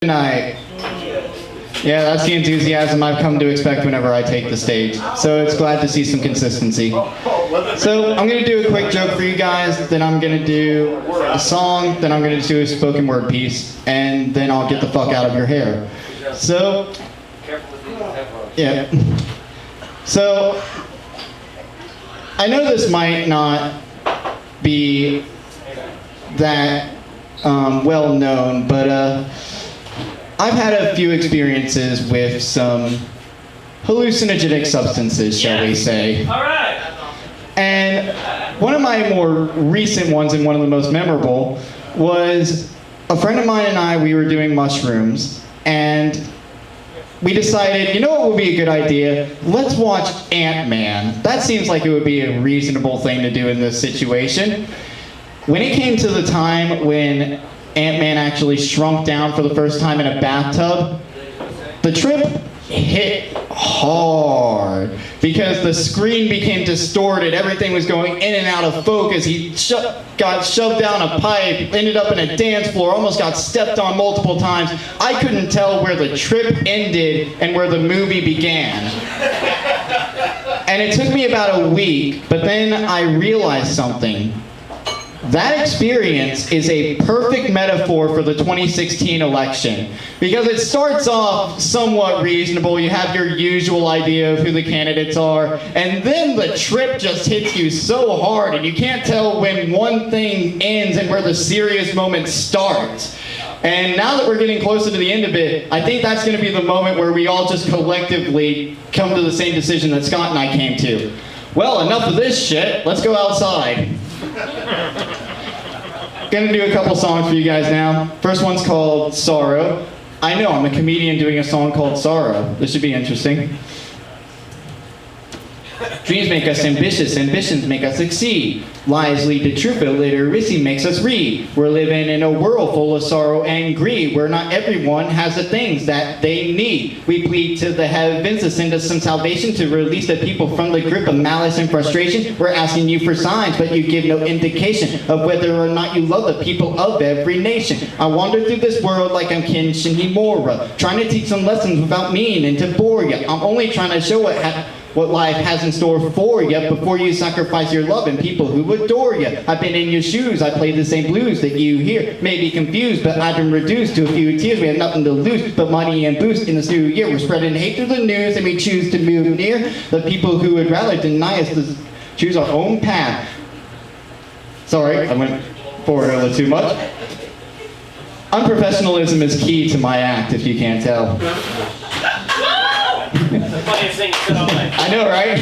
Tonight. Yeah, that's the enthusiasm I've come to expect whenever I take the stage. So it's glad to see some consistency. So I'm going to do a quick joke for you guys, then I'm going to do a song, then I'm going to do a spoken word piece, and then I'll get the fuck out of your hair. So, yeah. So, I know this might not be that well known, but I've had a few experiences with some hallucinogenic substances, shall we say. All right. And one of my more recent ones, and one of the most memorable, was a friend of mine and I, we were doing mushrooms, and we decided, you know what would be a good idea? Let's watch Ant-Man. That seems like it would be a reasonable thing to do in this situation. When it came to the time when Ant-Man actually shrunk down for the first time in a bathtub, the trip hit hard because the screen became distorted, everything was going in and out of focus. He got shoved down a pipe, ended up in a dance floor, almost got stepped on multiple times. I couldn't tell where the trip ended and where the movie began. And it took me about a week, but then I realized something. That experience is a perfect metaphor for the 2016 election because it starts off somewhat reasonable. You have your usual idea of who the candidates are, and then the trip just hits you so hard and you can't tell when one thing ends and where the serious moment starts. And now that we're getting closer to the end of it, I think that's going to be the moment where we all just collectively come to the same decision that Scott and I came to. Well, enough of this shit. Let's go outside. Gonna do a couple songs for you guys now. First one's called Sorrow. I know, I'm a comedian doing a song called Sorrow. This should be interesting. Dreams make us ambitious, ambitions make us succeed. Lies lead to truth, but literacy makes us read. We're living in a world full of sorrow and greed, where not everyone has the things that they need. We plead to the heavens to send us some salvation, to release the people from the grip of malice and frustration. We're asking you for signs, but you give no indication of whether or not you love the people of every nation. I wander through this world like I'm Kenshin Himura, trying to teach some lessons without meaning to bore you. I'm only trying to show what life has in store for you before you sacrifice your love and people who adore you. I've been in your shoes, I play the same blues that you hear. May be confused, but I've been reduced to a few tears. We have nothing to lose but money and boost in this new year. We're spreading hate through the news and we choose to move near the people who would rather deny us to choose our own path. Sorry, I went forward a little too much. Unprofessionalism is key to my act, if you can't tell. The funniest thing you said all night. I know, right?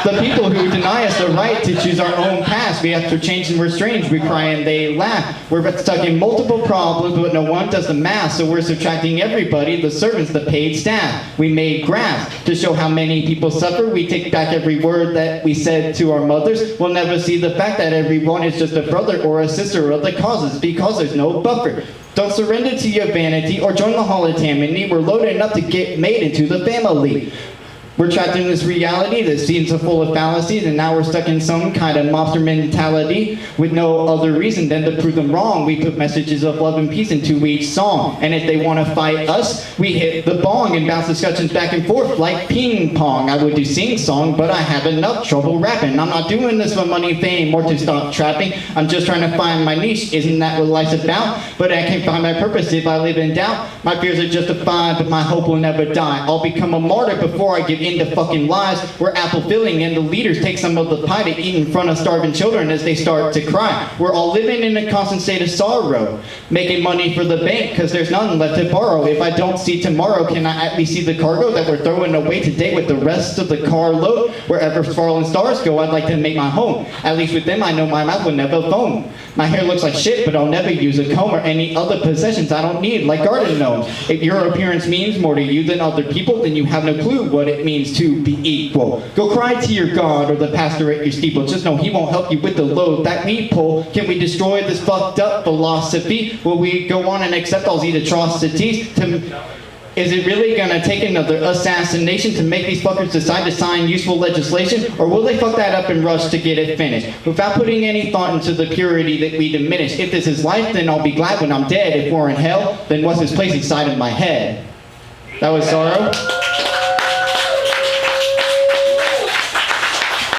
The people who deny us the right to choose our own path. We have to change and we're strange. We cry and they laugh. We're stuck in multiple problems, but no one does the math. So we're subtracting everybody, the servants, the paid staff. We made graphs to show how many people suffer. We take back every word that we said to our mothers. We'll never see the fact that everyone is just a brother or a sister of the causes because there's no buffer. Don't surrender to your vanity or join the hall of Tammany. We're loaded enough to get made into the family. We're trapped in this reality that seems so full of fallacies, and now we're stuck in some kind of mobster mentality with no other reason than to prove them wrong. We put messages of love and peace into each song, and if they want to fight us, we hit the bong and bounce discussions back and forth like ping pong. I would do sing-song, but I have enough trouble rapping. I'm not doing this for money, fame, or to stop trapping. I'm just trying to find my niche. Isn't that what life's about? But I can't find my purpose if I live in doubt. My fears are justified, but my hope will never die. I'll become a martyr before I give into fucking lies. We're apple filling and the leaders take some of the pie to eat in front of starving children as they start to cry. We're all living in a constant state of sorrow, making money for the bank because there's none left to borrow. If I don't see tomorrow, can I at least see the cargo that we're throwing away today with the rest of the carload? Wherever fallen stars go, I'd like to make my home. At least with them, I know my mouth will never foam. My hair looks like shit, but I'll never use a comb or any other possessions I don't need, like garden gnomes. If your appearance means more to you than other people, then you have no clue what it means to be equal. Go cry to your God or the pastor at your steeple. Just know he won't help you with the load that we pull. Can we destroy this fucked up philosophy? Will we go on and accept all these atrocities? Is it really gonna take another assassination to make these fuckers decide to sign useful legislation? Or will they fuck that up and rush to get it finished? Without putting any thought into the purity that we diminish. If this is life, then I'll be glad when I'm dead. If we're in hell, then what's his place inside of my head? That was Sorrow.